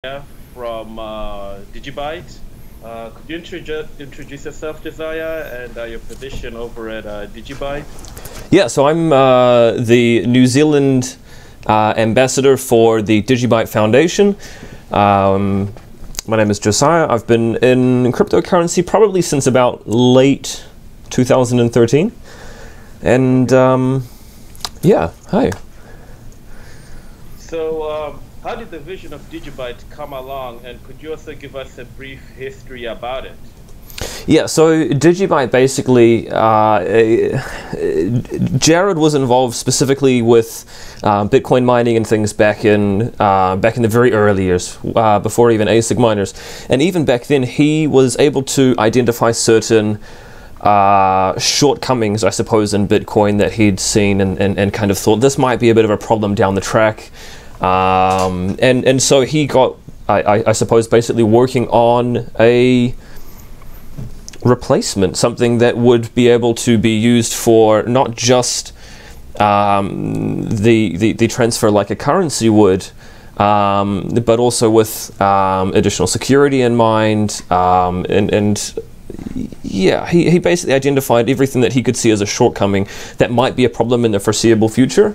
From DigiByte. Could you introduce yourself, Josiah, and your position over at DigiByte? Yeah, so I'm the New Zealand ambassador for the DigiByte Foundation. My name is Josiah. I've been in cryptocurrency probably since about late 2013. And yeah, hi. So, how did the vision of DigiByte come along, and could you also give us a brief history about it? Yeah, so DigiByte basically, Jared was involved specifically with Bitcoin mining and things back in the very early years, before even ASIC miners, and even back then he was able to identify certain shortcomings, I suppose, in Bitcoin that he'd seen and kind of thought this might be a bit of a problem down the track. And so he got, I suppose, basically working on a replacement, something that would be able to be used for not just the transfer like a currency would, but also with additional security in mind, and yeah, he basically identified everything that he could see as a shortcoming that might be a problem in the foreseeable future.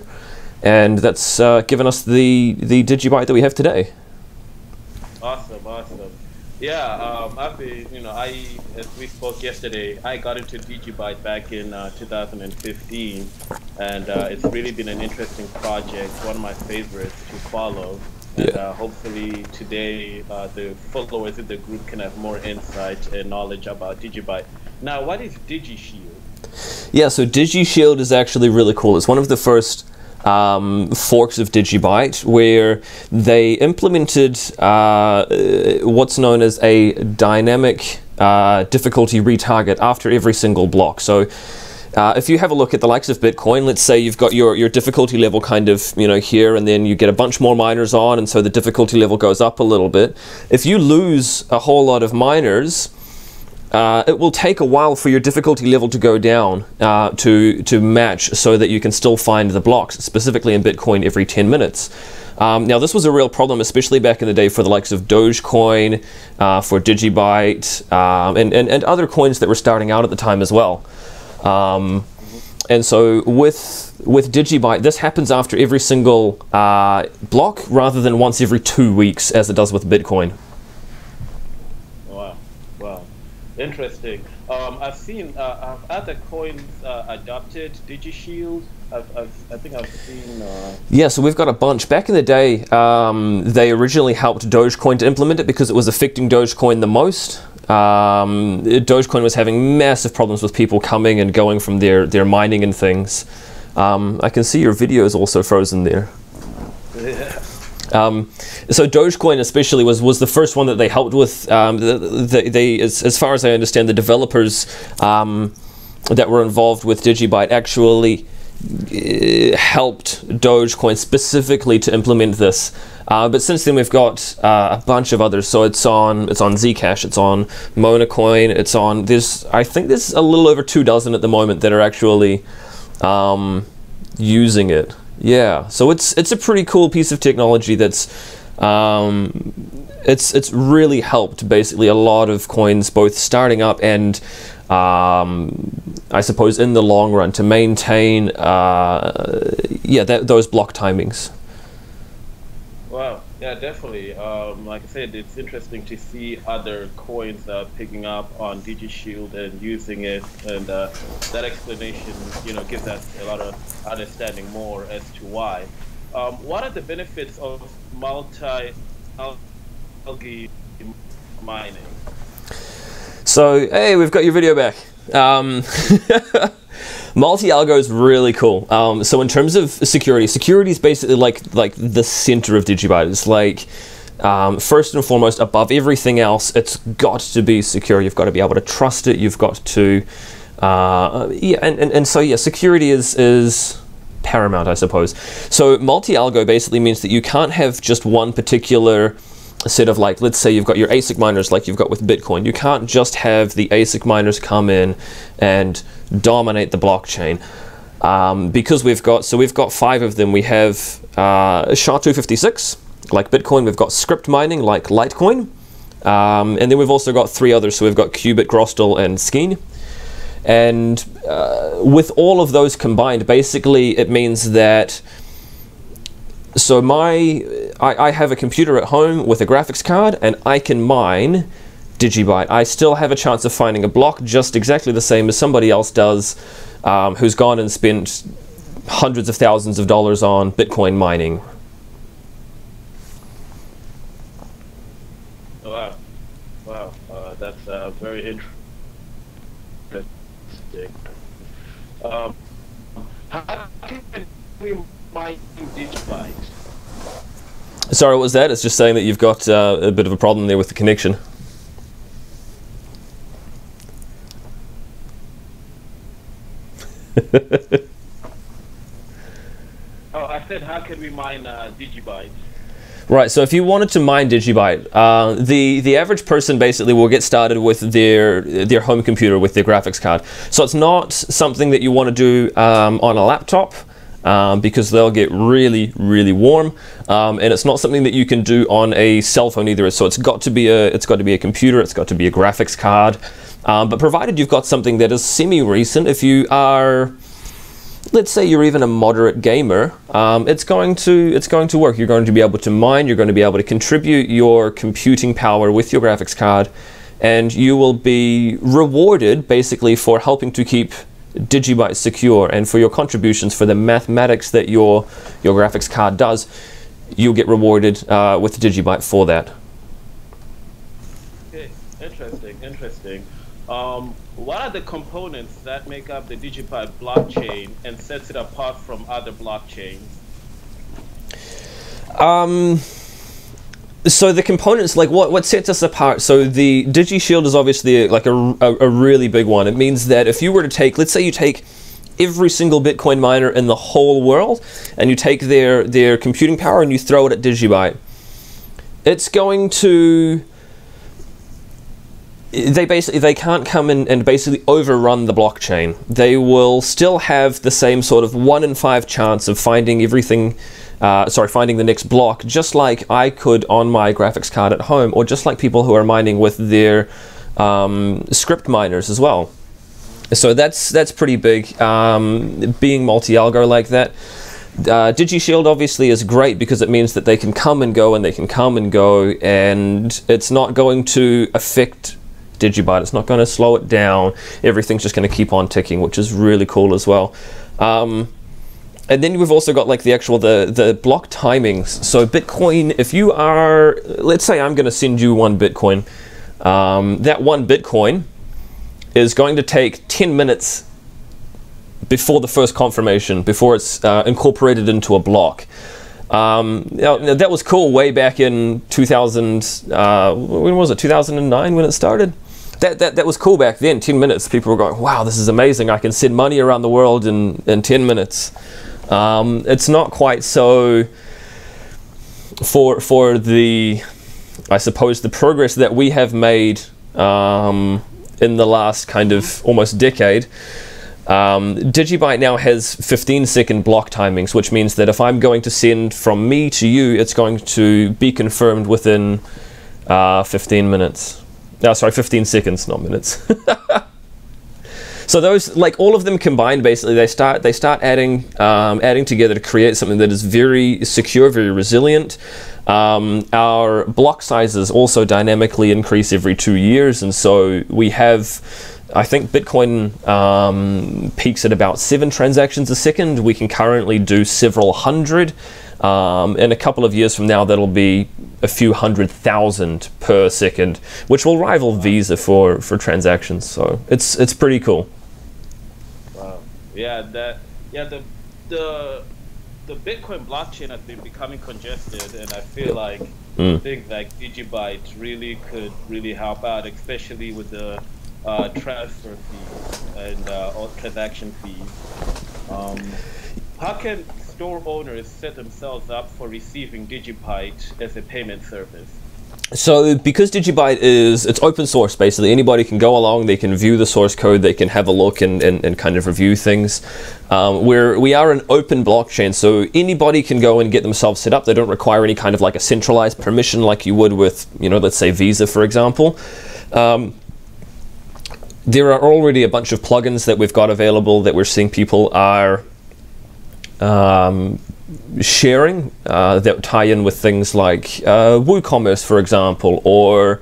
And that's given us the DigiByte that we have today. Awesome. Yeah, I've been, as we spoke yesterday, I got into DigiByte back in 2015, and it's really been an interesting project, one of my favorites to follow. And hopefully today the followers in the group can have more insight and knowledge about DigiByte. Now, what is DigiShield? Yeah, so DigiShield is actually really cool. It's one of the first forks of DigiByte, where they implemented what's known as a dynamic difficulty retarget after every single block. So if you have a look at the likes of Bitcoin, let's say you've got your difficulty level kind of here, and then you get a bunch more miners on, and so the difficulty level goes up a little bit. If you lose a whole lot of miners, it will take a while for your difficulty level to go down to match, so that you can still find the blocks, specifically in Bitcoin, every 10 minutes. Now, this was a real problem, especially back in the day for the likes of Dogecoin, for DigiByte, and other coins that were starting out at the time as well. And so with DigiByte, this happens after every single block, rather than once every 2 weeks, as it does with Bitcoin. Wow. Interesting. I've seen have other coins adopted DigiShield. I think I've seen. Yeah, so we've got a bunch. Back in the day, they originally helped Dogecoin to implement it because it was affecting Dogecoin the most. Dogecoin was having massive problems with people coming and going from their mining and things. I can see your video is also frozen there. Yeah. So Dogecoin especially was the first one that they helped with. As far as I understand, the developers that were involved with DigiByte actually helped Dogecoin specifically to implement this. But since then we've got a bunch of others. So it's on Zcash, it's on Monacoin, it's on I think there's a little over 24 at the moment that are actually using it. Yeah, so it's a pretty cool piece of technology that's it's really helped basically a lot of coins, both starting up and I suppose in the long run, to maintain those block timings. Wow, yeah, definitely. Like I said, it's interesting to see other coins picking up on DigiShield and using it, and that explanation, gives us a lot of understanding more as to why. What are the benefits of multi-algae mining? So, hey, we've got your video back. Multi-algo is really cool. So in terms of security is basically like the center of DigiByte. It's like first and foremost, above everything else, it's got to be secure. You've got to be able to trust it. You've got to so security is paramount, I suppose. So multi-algo basically means that you can't have just one particular set of, like, let's say you've got your ASIC miners like you've got with Bitcoin. You can't just have the ASIC miners come in and dominate the blockchain, because we've got 5 of them. We have SHA-256, like Bitcoin. We've got script mining like Litecoin. And then we've also got 3 others. So we've got Qubit, Grostal, and Skeen. And with all of those combined, basically it means that, so I have a computer at home with a graphics card, and I can mine DigiByte. I still have a chance of finding a block just exactly the same as somebody else does, who's gone and spent hundreds of thousands of dollars on Bitcoin mining. Wow, wow, that's very interesting. How can we mine DigiByte? Sorry, what was that? It's just saying that you've got a bit of a problem there with the connection. Oh, I said, how can we mine DigiByte? Right, so if you wanted to mine DigiByte, the average person basically will get started with their home computer with their graphics card. So it's not something that you want to do on a laptop, because they'll get really, really warm, and it's not something that you can do on a cell phone either. So it's got to be a computer, it's got to be a graphics card. But provided you've got something that is semi-recent, if you are, let's say you're even a moderate gamer, it's going to work. You're going to be able to mine, you're going to be able to contribute your computing power with your graphics card, and you will be rewarded basically for helping to keep DigiByte secure, and for your contributions for the mathematics that your graphics card does. You'll get rewarded with DigiByte for that. Okay, interesting. What are the components that make up the DigiByte blockchain and sets it apart from other blockchains? So the components, like what sets us apart, so the DigiShield is obviously like a really big one. It means that if you were to take, let's say you take every single Bitcoin miner in the whole world, and you take their computing power and you throw it at DigiByte, it's going to, they can't come in and basically overrun the blockchain. They will still have the same sort of 1 in 5 chance of finding everything, finding the next block, just like I could on my graphics card at home, or just like people who are mining with their script miners as well. So that's pretty big, being multi-algo like that. DigiShield obviously is great because it means that they can come and go, and they can come and go, and it's not going to affect DigiByte. It's not going to slow it down. Everything's just going to keep on ticking, which is really cool as well. And then we've also got like the actual the block timings. So Bitcoin, if you are, let's say I'm going to send you 1 Bitcoin, that 1 Bitcoin is going to take 10 minutes before the first confirmation, before it's incorporated into a block. Now, that was cool way back in 2000, when was it, 2009 when it started? That was cool back then, 10 minutes. People were going, wow, this is amazing. I can send money around the world in 10 minutes. It's not quite so for the, I suppose, the progress that we have made in the last kind of almost decade. DigiByte now has 15-second block timings, which means that if I'm going to send from me to you, it's going to be confirmed within 15 minutes. No, sorry, 15 seconds, not minutes. So those, like all of them combined, basically, they start adding together to create something that is very secure, very resilient. Our block sizes also dynamically increase every 2 years, and so we have, I think Bitcoin peaks at about 7 transactions a second. We can currently do several hundred. In a couple of years from now, that'll be a few 100,000 per second, which will rival Visa for transactions. So it's pretty cool. Wow. Yeah, the Bitcoin blockchain has been becoming congested, and I feel like things like DigiByte really could help out, especially with the transfer fees and all transaction fees. How can store owners set themselves up for receiving DigiByte as a payment service? So because DigiByte it's open source, basically anybody can go along, they can view the source code, they can have a look and kind of review things. We are an open blockchain, so anybody can go and get themselves set up. They don't require any kind of like a centralized permission like you would with, let's say Visa, for example. There are already a bunch of plugins that we've got available that we're seeing people are sharing that tie in with things like WooCommerce, for example, or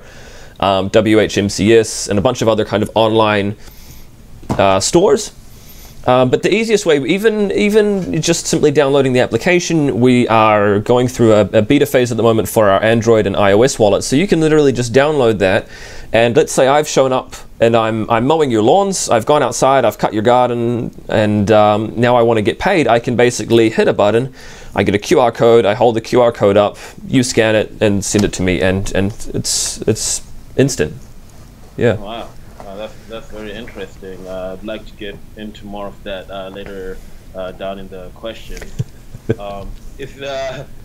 WHMCS and a bunch of other kind of online stores. But the easiest way, even just simply downloading the application, we are going through a beta phase at the moment for our Android and iOS wallets. So you can literally just download that, and let's say I've shown up and I'm mowing your lawns, I've gone outside, I've cut your garden, and now I want to get paid. I can basically hit a button, I get a QR code, I hold the QR code up, you scan it and send it to me, and it's instant. Yeah. Wow. That's very interesting. I'd like to get into more of that later down in the questions. Is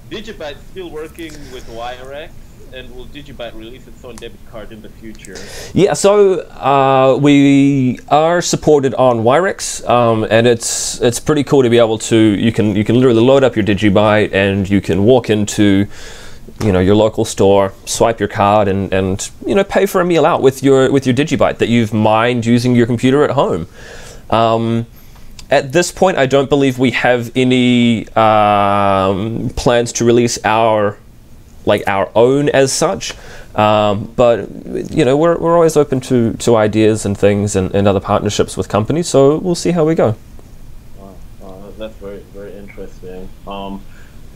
DigiByte still working with Wirex, and will DigiByte release its own debit card in the future? Yeah, so we are supported on Wirex, and it's pretty cool to be able to, you can literally load up your DigiByte and you can walk into your local store, swipe your card, and pay for a meal out with your DigiByte that you've mined using your computer at home. At this point, I don't believe we have any plans to release our own as such, but we're always open to ideas and things and other partnerships with companies. So we'll see how we go. Wow, that's very, very interesting.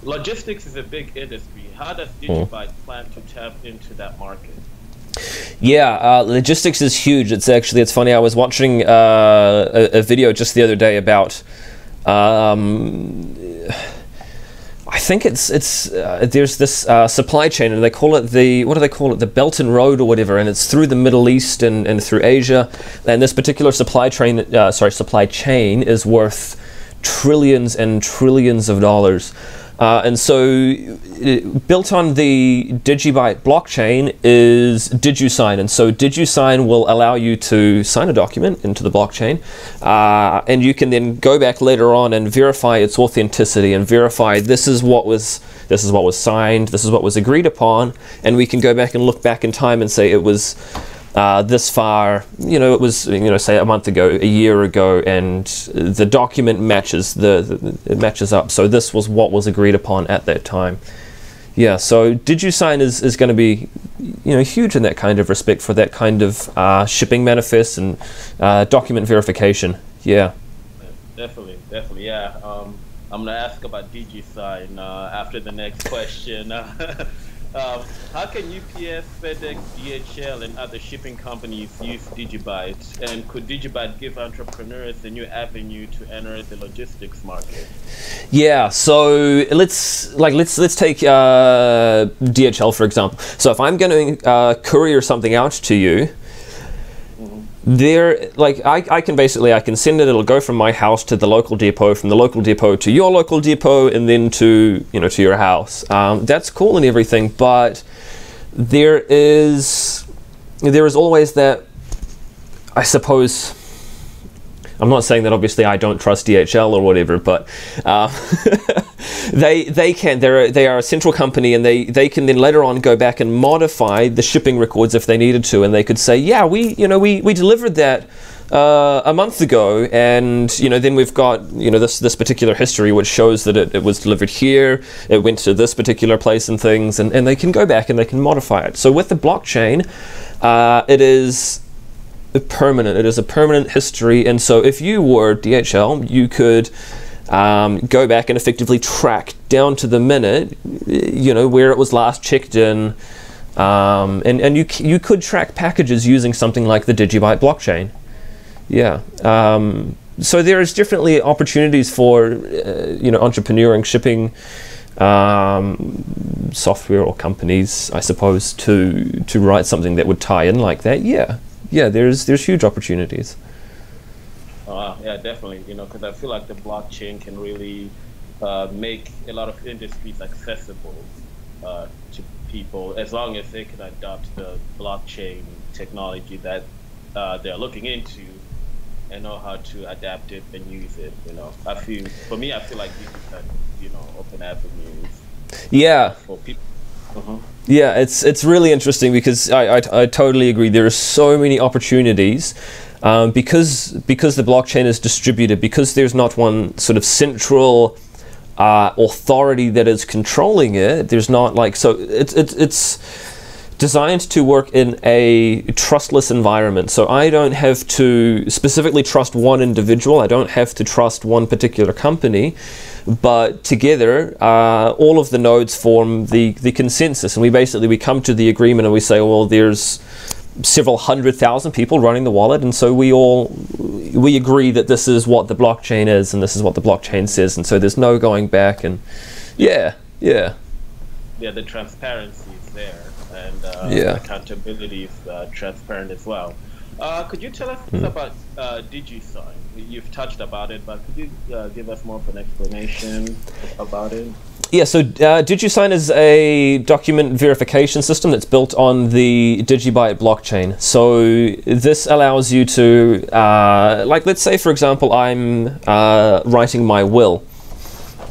Logistics is a big industry. How does DigiByte plan to tap into that market? Yeah, logistics is huge. It's funny. I was watching a video just the other day about. I think it's there's this supply chain, and they call it the Belt and Road or whatever, and it's through the Middle East and through Asia. And this particular supply chain is worth trillions and trillions of dollars. And so built on the DigiByte blockchain is DigiSign, and so DigiSign will allow you to sign a document into the blockchain, and you can then go back later on and verify its authenticity and verify this is what was signed, this is what was agreed upon, and we can go back and look back in time and say it was this far, it was, say a month ago, a year ago, and the document matches it matches up. So this was what was agreed upon at that time. Yeah, so DigiSign is going to be, huge in that kind of respect for that kind of shipping manifest and document verification. Yeah. Definitely, yeah. I'm going to ask about DigiSign after the next question. How can UPS, FedEx, DHL, and other shipping companies use DigiByte? And could DigiByte give entrepreneurs a new avenue to enter the logistics market? Yeah, so let's take DHL for example. So if I'm going to courier something out to you, I can send it. It'll go from my house to the local depot, from the local depot to your local depot, and then to your house. That's cool and everything, but there is always that, I suppose. I'm not saying that obviously I don't trust DHL or whatever, but they are a central company, and they can then later on go back and modify the shipping records if they needed to, and they could say, yeah, we delivered that a month ago, and then we've got this particular history which shows that it was delivered here, it went to this particular place and things, and they can go back and they can modify it. So with the blockchain, it is permanent. It is a permanent history, and so if you were DHL, you could go back and effectively track down to the minute, where it was last checked in, and you could track packages using something like the DigiByte blockchain. Yeah. So there is definitely opportunities for entrepreneuring, shipping software or companies, I suppose, to write something that would tie in like that. Yeah, there's huge opportunities. Yeah, definitely. Because I feel like the blockchain can really make a lot of industries accessible. to people, as long as they can adopt the blockchain technology that they're looking into and know how to adapt it and use it. I feel like these kind of, open avenues. Yeah. For people. Yeah, it's really interesting because I totally agree. There are so many opportunities because the blockchain is distributed, because there's not one sort of central authority that is controlling it. There's not like, so it's designed to work in a trustless environment. So I don't have to specifically trust one individual. I don't have to trust one particular company, but together all of the nodes form the consensus, and we come to the agreement and we say, well, there's several 100,000 people running the wallet, and so we agree that this is what the blockchain is and this is what the blockchain says, and so there's no going back. And yeah, the transparency is there, and accountability is transparent as well. Could you tell us about DigiSign? You've touched about it, but could you give us more of an explanation about it? Yeah, so DigiSign is a document verification system that's built on the DigiByte blockchain. So this allows you to, like, let's say, for example, I'm writing my will.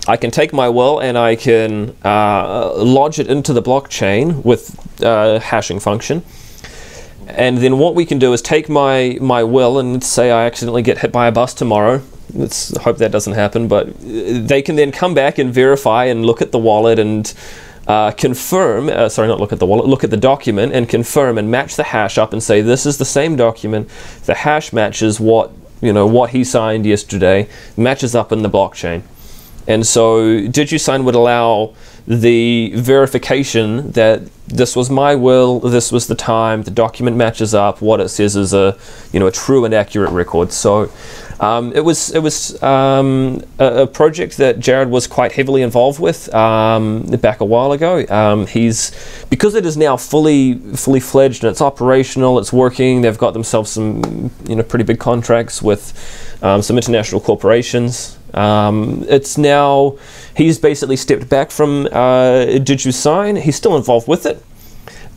I can take my will and I can lodge it into the blockchain with a hashing function. And then what we can do is take my will, and let's say I accidentally get hit by a bus tomorrow. Let's hope that doesn't happen, but they can then come back and verify and look at the wallet and confirm, sorry, not look at the wallet, look at the document and confirm and match the hash up and say, this is the same document, the hash matches what he signed yesterday, matches up in the blockchain. And so DigiSign would allow the verification that this was my will, this was the time, the document matches up, what it says is a true and accurate record. So it was a project that Jared was quite heavily involved with back a while ago. Because it is now fully fledged and it's operational, it's working. They've got themselves some pretty big contracts with some international corporations. He's basically stepped back from DigiSign. He's still involved with it,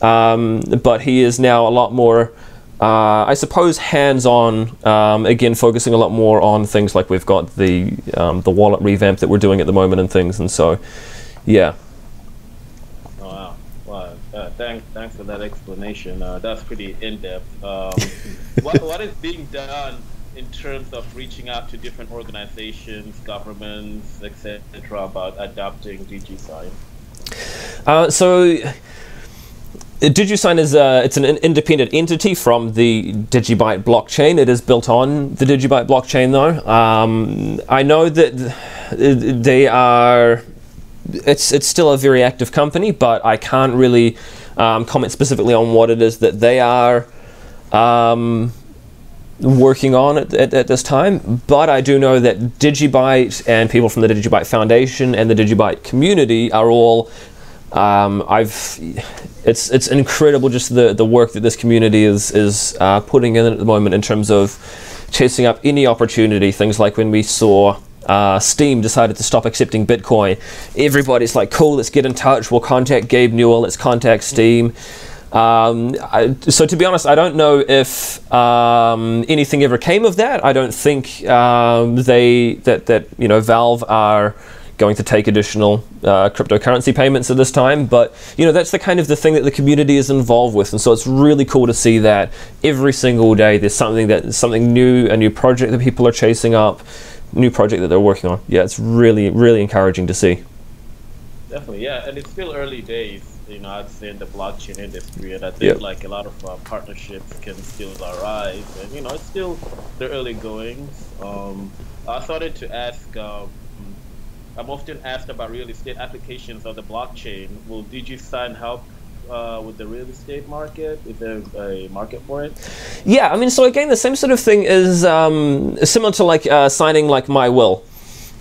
but he is now a lot more, I suppose, hands-on. Again, focusing a lot more on things like we've got the wallet revamp that we're doing at the moment and things, and so, yeah. Oh, wow. Thanks for that explanation. That's pretty in-depth. What is being done in terms of reaching out to different organizations, governments, etc., about adopting DigiSign? So DigiSign is it's an independent entity from the DigiByte blockchain. It is built on the DigiByte blockchain, though. I know that they are. It's still a very active company, but I can't really comment specifically on what it is that they are working on at this time, but I do know that DigiByte and people from the DigiByte Foundation and the DigiByte community are all it's incredible just the work that this community is putting in at the moment in terms of chasing up any opportunity. Things like when we saw Steam decided to stop accepting Bitcoin, everybody's like, cool, let's get in touch, we'll contact Gabe Newell, let's contact Steam. So to be honest, I don't know if anything ever came of that. I don't think Valve are going to take additional cryptocurrency payments at this time, but that's the kind of the thing that the community is involved with, and so it's really cool to see that every single day there's something new, a new project that people are chasing up, new project that they're working on. Yeah, it's really, really encouraging to see. Definitely, yeah, and it's still early days. I'd say in the blockchain industry, and I think like a lot of partnerships can still arise, and it's still the early goings. I started to ask. I'm often asked about real estate applications of the blockchain. Will DigiSign help with the real estate market? Is there a market for it? Yeah, I mean, so again, the same sort of thing is similar to like signing like my will.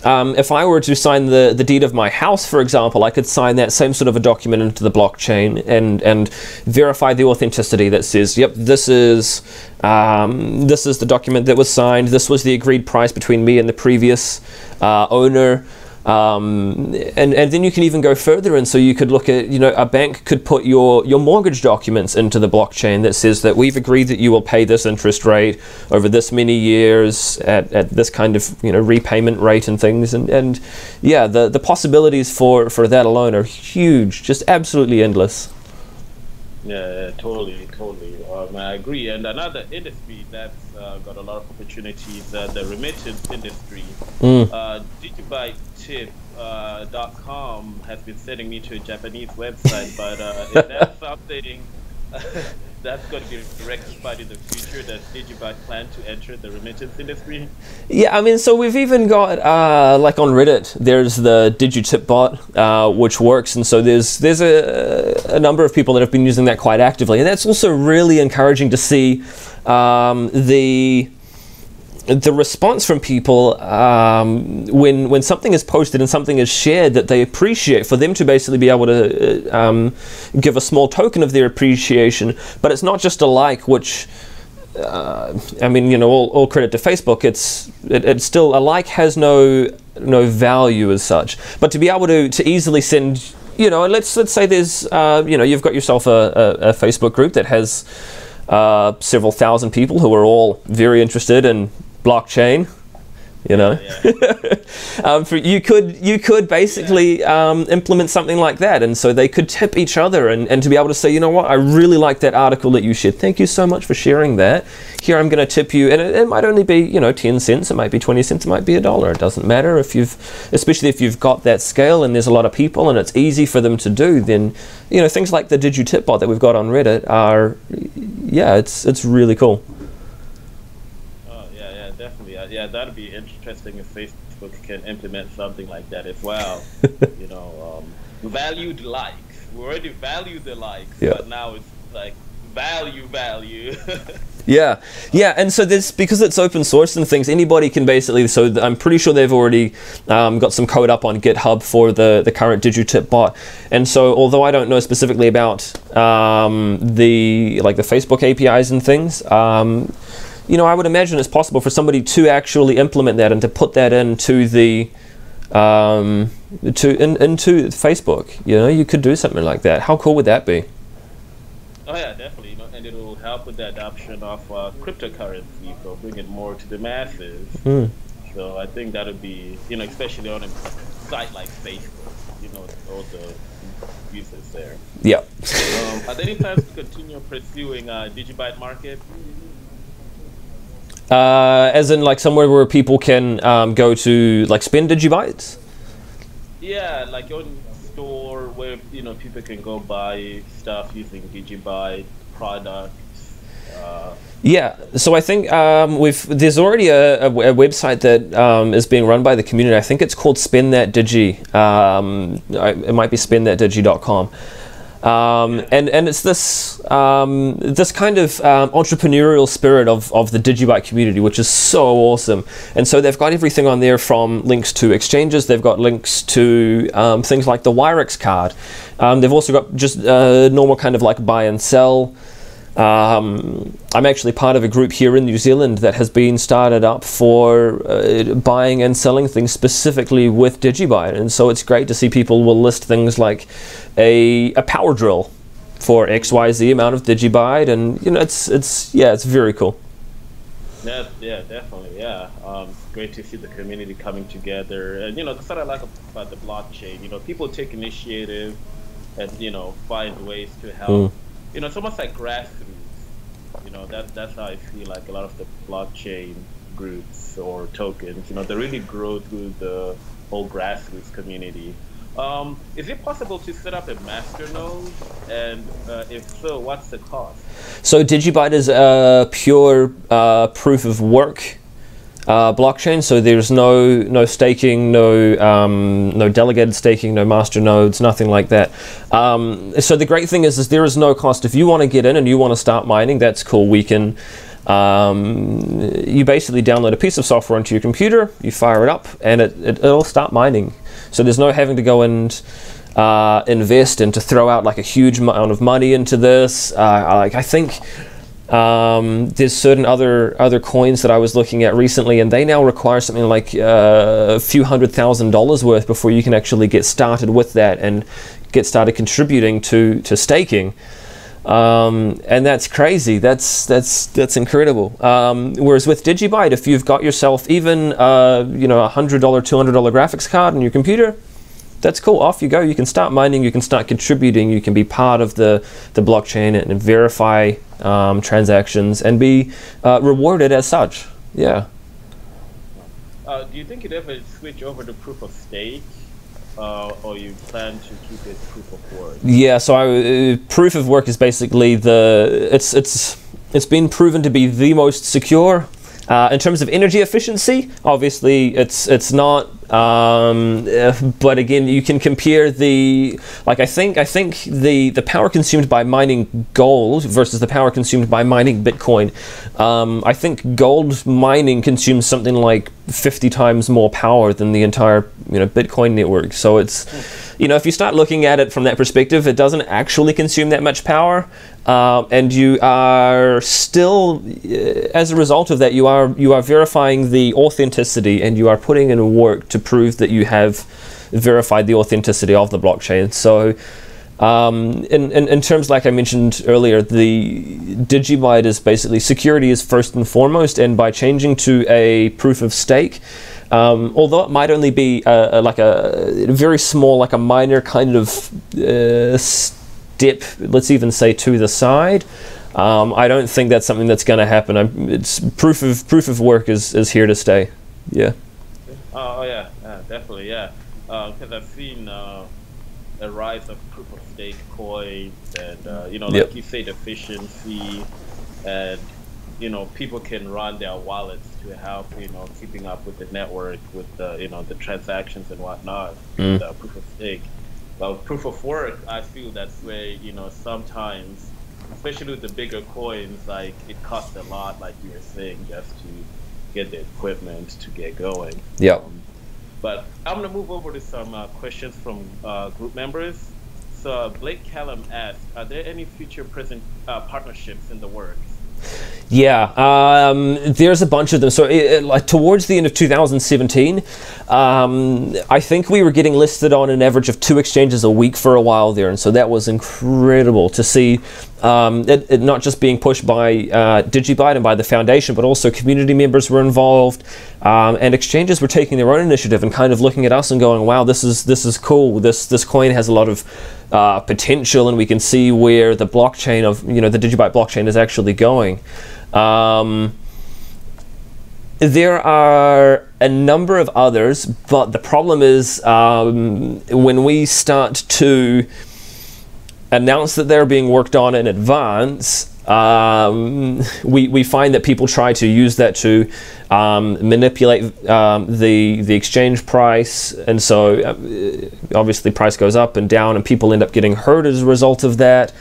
If I were to sign the deed of my house, for example, I could sign that same sort of a document into the blockchain and verify the authenticity that says, yep, this is the document that was signed. This was the agreed price between me and the previous owner. And then you can even go further, and so you could look at, a bank could put your mortgage documents into the blockchain that says that we've agreed that you will pay this interest rate over this many years at this kind of repayment rate and things, and yeah, the possibilities for that alone are huge, just absolutely endless. Yeah, totally. I agree. And another industry that's got a lot of opportunities, the remittance industry. DigiByte.com has been sending me to a Japanese website, but is that something that's going to be rectified in the future? Does DigiByte plan to enter the remittance industry? Yeah, I mean, so we've even got, like on Reddit, there's the DigiTip bot, which works, and so there's a number of people that have been using that quite actively, and that's also really encouraging to see the response from people when something is posted and something is shared that they appreciate, for them to basically be able to give a small token of their appreciation. But it's not just a like, which I mean, all credit to Facebook. It's still, a like has no value as such. But to be able to easily send, let's say there's you've got yourself a Facebook group that has several thousand people who are all very interested in blockchain, you could basically implement something like that, and so they could tip each other, and to be able to say, what, I really like that article that you shared, thank you so much for sharing that, here I'm going to tip you, and it might only be 10 cents, it might be 20 cents, it might be $1, it doesn't matter. Especially if you've got that scale and there's a lot of people and it's easy for them to do, then things like the DigiTip bot that we've got on Reddit are, it's really cool. Yeah, that'd be interesting if Facebook can implement something like that as well. Valued likes. We already value the likes, but now it's like value. Yeah, and so because it's open source and things, anybody can basically, so I'm pretty sure they've already got some code up on GitHub for the current DigiTip bot, and so although I don't know specifically about the Facebook APIs and things, I would imagine it's possible for somebody to actually implement that and to put that into the into Facebook. You could do something like that. How cool would that be? Oh yeah, definitely. And it will help with the adoption of cryptocurrency, so bring it more to the masses. So I think that would be, especially on a site like Facebook, all the users there. Yeah. Are there any plans to continue pursuing DigiByte Market? As in, like, somewhere where people can go to, like, spend DigiBytes? Yeah, like your store where people can go buy stuff using DigiByte products. Yeah, so I think there's already a website that is being run by the community. I think it's called Spend That Digi. It might be spendthatdigi.com. And it's this kind of entrepreneurial spirit of the DigiByte community, which is so awesome. And so they've got everything on there, from links to exchanges, they've got links to things like the Wirex card. They've also got just normal kind of like buy and sell. I'm actually part of a group here in New Zealand that has been started up for buying and selling things specifically with DigiByte, and so it's great to see people will list things like a power drill for XYZ amount of DigiByte, and it's very cool. Yeah, definitely, yeah. It's great to see the community coming together, and that's what I like about the blockchain. People take initiative and find ways to help. It's almost like grassroots. That's how I feel like a lot of the blockchain groups or tokens. They really grow through the whole grassroots community. Is it possible to set up a masternode? And if so, what's the cost? So DigiByte is a pure proof of work blockchain, so there's no staking, no delegated staking, no master nodes, nothing like that. So the great thing is there is no cost. If you want to get in and you want to start mining, that's cool. We can you basically download a piece of software onto your computer, you fire it up, and it'll start mining. So there's no having to go and invest and to throw out like a huge amount of money into this. I think There's certain other coins that I was looking at recently, and they now require something like a few $100,000 worth before you can actually get started with that and get started contributing to staking. And that's crazy. That's incredible. Whereas with DigiByte, if you've got yourself even you know, $100, $200 graphics card on your computer, that's cool. Off you go. You can start mining. You can start contributing. You can be part of the blockchain and verify transactions and be rewarded as such. Yeah. Do you think you'd ever switch over to proof of stake, or you plan to keep it proof of work? Yeah. So proof of work is basically it's been proven to be the most secure. In terms of energy efficiency, obviously it's not, but again, you can compare I think the power consumed by mining gold versus the power consumed by mining Bitcoin. I think gold mining consumes something like 50 times more power than the entire, you know, Bitcoin network. So it's, you know, if you start looking at it from that perspective, it doesn't actually consume that much power. And you are still, as a result of that, you are verifying the authenticity, and you are putting in work to prove that you have verified the authenticity of the blockchain. So in terms, like I mentioned earlier, the DigiByte is basically security is first and foremost, and by changing to a proof of stake, although it might only be like a very small, like a minor kind of dip, let's even say, to the side, I don't think that's something that's going to happen. It's proof of work is here to stay. Yeah. Oh yeah, definitely, yeah. Because I've seen a rise of proof of stake coins, and you know, like you said, efficiency, and you know, people can run their wallets to help, you know, keeping up with the network, with the, you know, the transactions and whatnot. With, proof of stake. Well, proof of work, I feel that's where, you know, sometimes, especially with the bigger coins, like it costs a lot, like you were saying, just to get the equipment to get going. Yeah. But I'm gonna move over to some questions from group members. So Blake Callum asked, are there any future present partnerships in the works? Yeah, there's a bunch of them. So like towards the end of 2017, I think we were getting listed on an average of 2 exchanges a week for a while there, and so that was incredible to see it not just being pushed by DigiByte and by the foundation, but also community members were involved, and exchanges were taking their own initiative and kind of looking at us and going, wow, this is cool. This coin has a lot of potential, and we can see where the blockchain of, you know, the DigiByte blockchain is actually going. There are a number of others, but the problem is when we start to announce that they're being worked on in advance, we find that people try to use that to manipulate the exchange price, and so obviously price goes up and down, and people end up getting hurt as a result of that.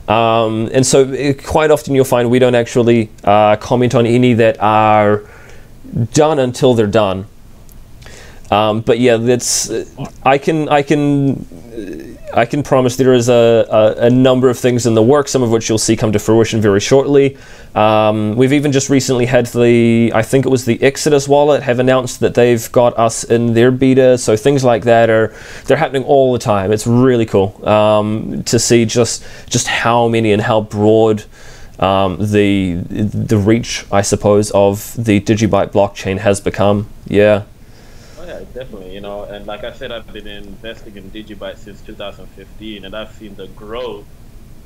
And so quite often you'll find we don't actually comment on any that are done until they're done. But yeah, that's I can promise there is a number of things in the works, some of which you'll see come to fruition very shortly. We've even just recently had I think it was the Exodus wallet, have announced that they've got us in their beta. So things like that they're happening all the time. It's really cool to see just how many and how broad the reach, I suppose, of the DigiByte blockchain has become. Yeah. Yeah, definitely, you know, and like I said, I've been investing in DigiByte since 2015, and I've seen the growth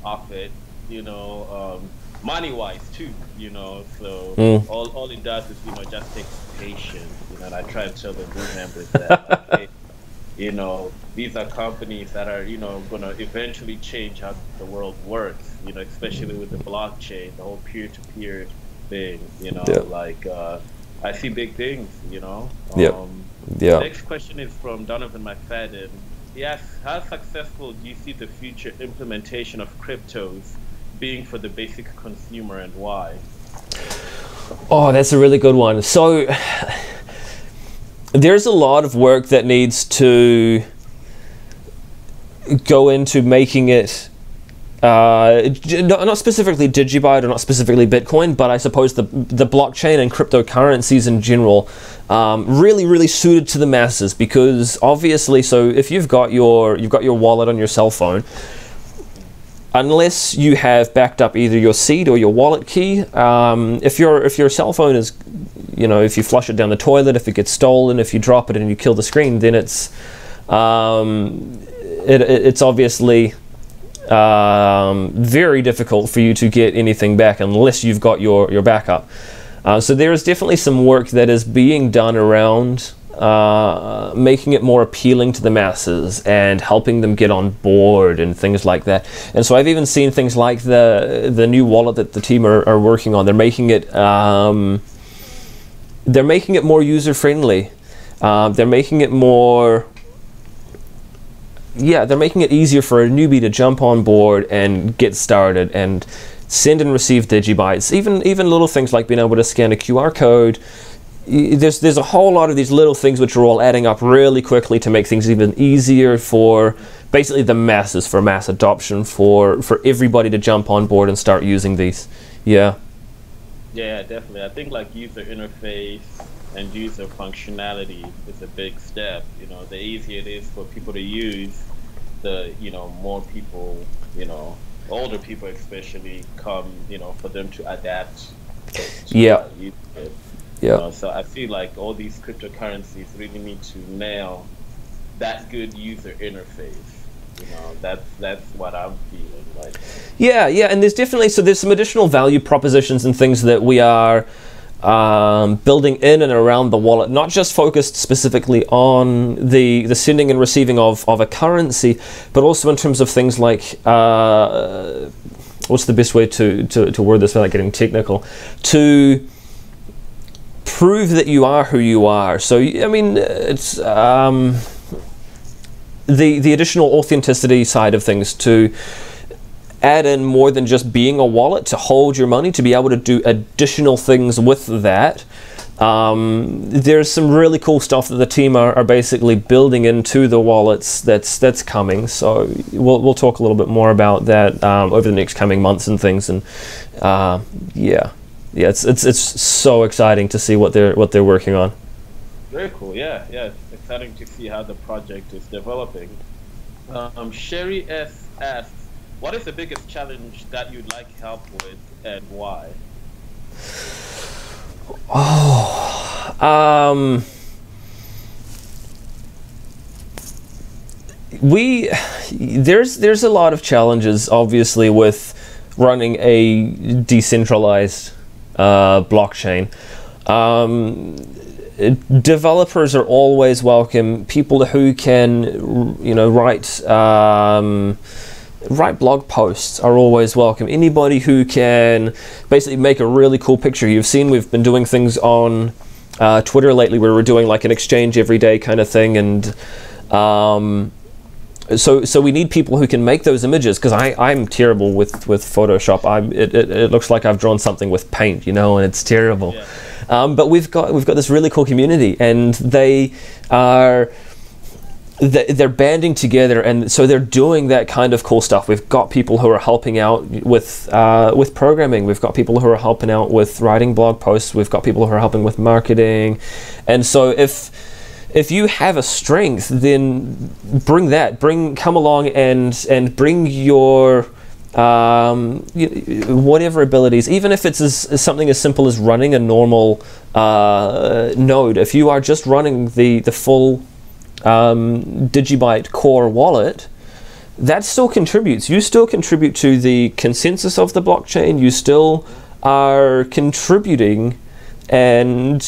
of it, you know, money-wise too, you know, so all it does is, you know, just takes patience, you know, and I try to tell the group members that, okay, you know, these are companies that are, you know, going to eventually change how the world works, you know, especially with the blockchain, the whole peer-to-peer thing, you know, like, I see big things, you know. The next question is from Donovan McFadden. He asks, how successful do you see the future implementation of cryptos being for the basic consumer, and why? Oh, that's a really good one. So there's a lot of work that needs to go into making it not specifically DigiByte or not specifically Bitcoin, but I suppose the blockchain and cryptocurrencies in general really suited to the masses, because obviously, so if you've got your wallet on your cell phone, unless you have backed up either your seed or your wallet key, if your cell phone is, if you flush it down the toilet, if it gets stolen, if you drop it and you kill the screen, then it's obviously very difficult for you to get anything back unless you've got your backup. So there is definitely some work that is being done around making it more appealing to the masses and helping them get on board and things like that. And so I've even seen things like the new wallet that the team are working on. They're making it more user friendly. They're making it more. Yeah, they're making it easier for a newbie to jump on board and get started and send and receive digibytes. Even little things like being able to scan a QR code. There's a whole lot of these little things which are all adding up really quickly to make things even easier for basically the masses, for mass adoption, for everybody to jump on board and start using these. Yeah. Yeah, definitely. I think like user interface and user functionality is a big step. The easier it is for people to use, the more people, older people especially, come, for them to adapt. Yeah. Yeah. So I feel like all these cryptocurrencies really need to nail that good user interface. That's what I'm feeling like. Yeah, and there's some additional value propositions and things that we are building in and around the wallet, not just focused specifically on the sending and receiving of a currency, but also in terms of things like what's the best way to word this without getting technical, to prove that you are who you are. So I mean, it's the additional authenticity side of things, to add in more than just being a wallet, to hold your money, to be able to do additional things with that. There's some really cool stuff that the team are basically building into the wallets that's coming. So we'll talk a little bit more about that over the next coming months and things. And yeah, it's so exciting to see what they're working on. Very cool. Yeah, it's exciting to see how the project is developing. Sherry S asks, what is the biggest challenge that you'd like help with, and why? There's a lot of challenges, obviously, with running a decentralized blockchain. Developers are always welcome. People who can, write blog posts are always welcome. Anybody who can basically make a really cool picture. You've seen we've been doing things on Twitter lately where we're doing like an exchange every day kind of thing, and so we need people who can make those images, because I'm terrible with Photoshop. It looks like I've drawn something with paint, and it's terrible. Yeah. But we've got this really cool community, and they're banding together, and so they're doing that kind of cool stuff. We've got people who are helping out with programming. We've got people who are helping out with writing blog posts. We've got people who are helping with marketing. And so if you have a strength, then come along and bring your whatever abilities, even if it's something as simple as running a normal node. If you are just running the full DigiByte core wallet, that still contributes. You still contribute to the consensus of the blockchain. You still are contributing and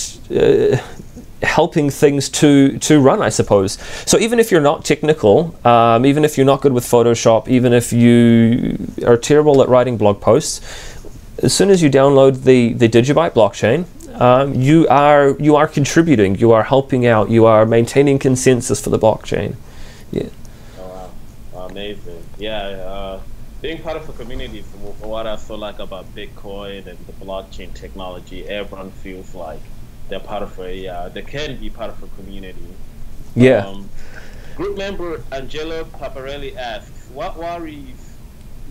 helping things to run, I suppose. So even if you're not technical, even if you're not good with Photoshop, even if you are terrible at writing blog posts, as soon as you download the DigiByte blockchain, you are contributing, you are helping out, you are maintaining consensus for the blockchain. Yeah. Oh, wow. Amazing. Yeah, being part of a community is what I so like about Bitcoin and the blockchain technology. Everyone feels like they're part of they can be part of a community. Yeah. Group member Angelo Paparelli asks, what worries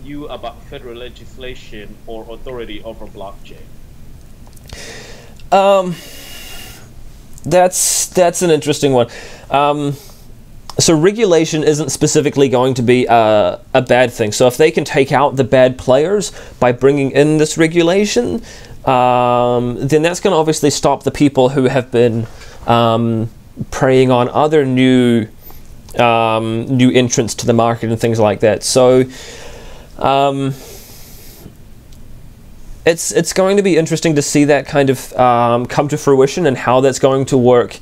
you about federal legislation or authority over blockchain? That's an interesting one. So regulation isn't specifically going to be a bad thing. So if they can take out the bad players by bringing in this regulation, then that's going to obviously stop the people who have been preying on other new entrants to the market and things like that. So it's going to be interesting to see that kind of come to fruition and how that's going to work.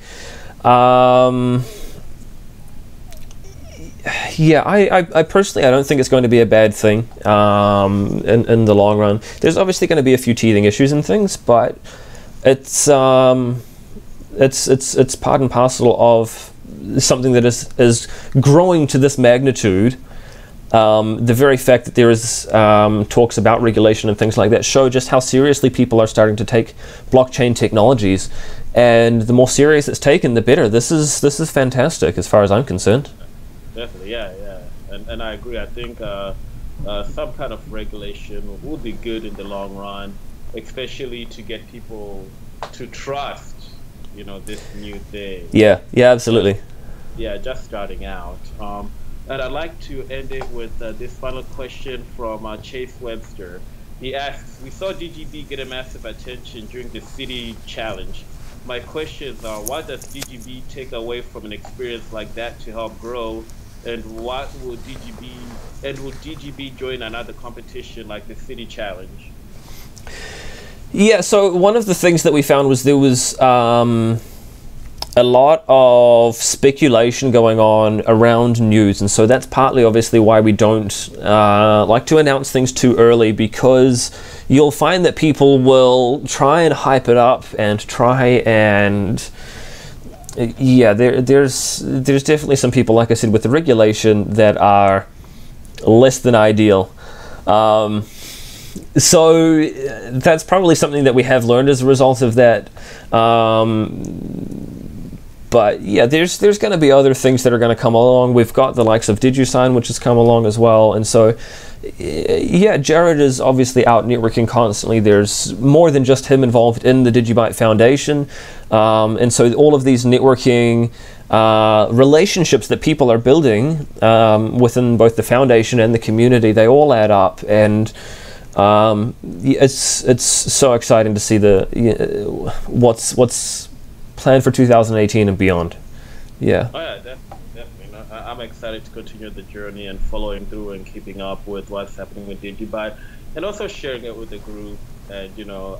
Yeah, I personally, I don't think it's going to be a bad thing in the long run. There's obviously going to be a few teething issues and things, but it's part and parcel of something that is growing to this magnitude. The very fact that there is talks about regulation and things like that show just how seriously people are starting to take blockchain technologies, and the more serious it's taken, the better. This is fantastic as far as I'm concerned. Definitely, yeah. And I agree. I think some kind of regulation would be good in the long run, especially to get people to trust, this new thing. Yeah, absolutely. Yeah, just starting out. And I'd like to end it with this final question from Chase Webster. He asks, we saw DGB get a massive attention during the City Challenge. My questions are, what does DGB take away from an experience like that to help grow? And what will DGB join another competition like the City Challenge? Yeah, so one of the things that we found was there was a lot of speculation going on around news, and so that's partly obviously why we don't like to announce things too early, because you'll find that people will try and hype it up and try and there's definitely some people, like I said, with the regulation that are less than ideal. So that's probably something that we have learned as a result of that. But yeah, there's going to be other things that are going to come along. We've got the likes of DigiSign, which has come along as well. And so, yeah, Jared is obviously out networking constantly. There's more than just him involved in the DigiByte Foundation. And so all of these networking relationships that people are building within both the foundation and the community, they all add up. And it's so exciting to see what's planned for 2018 and beyond. Yeah. Oh yeah, definitely. I'm excited to continue the journey and following through and keeping up with what's happening with DigiByte, and also sharing it with the group. And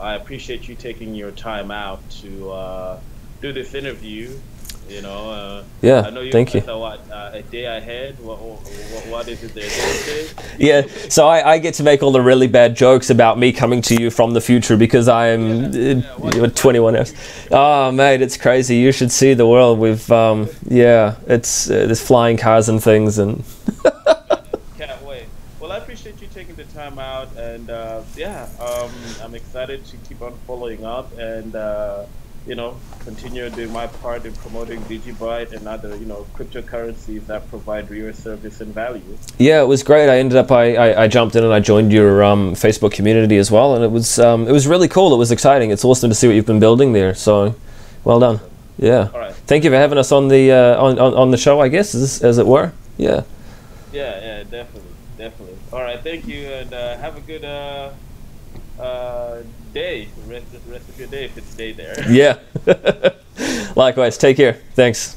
I appreciate you taking your time out to do this interview. Yeah, I know you thank you. A day ahead. What is it there? Thursday? Yeah, so I get to make all the really bad jokes about me coming to you from the future because I am 21 hours. Oh, mate, it's crazy. You should see the world. We've, it's there's flying cars and things, and can't wait. Well, I appreciate you taking the time out, and I'm excited to keep on following up and continue doing my part in promoting DigiByte and other, cryptocurrencies that provide real service and value. Yeah, it was great. I jumped in and I joined your Facebook community as well, and it was really cool. It was exciting. It's awesome to see what you've been building there. So, well done. Yeah. All right. Thank you for having us on the on the show, I guess, as it were. Yeah. Yeah, definitely. All right, thank you, and have a good day. Rest of your day if it's day there. Yeah. Likewise. Take care. Thanks.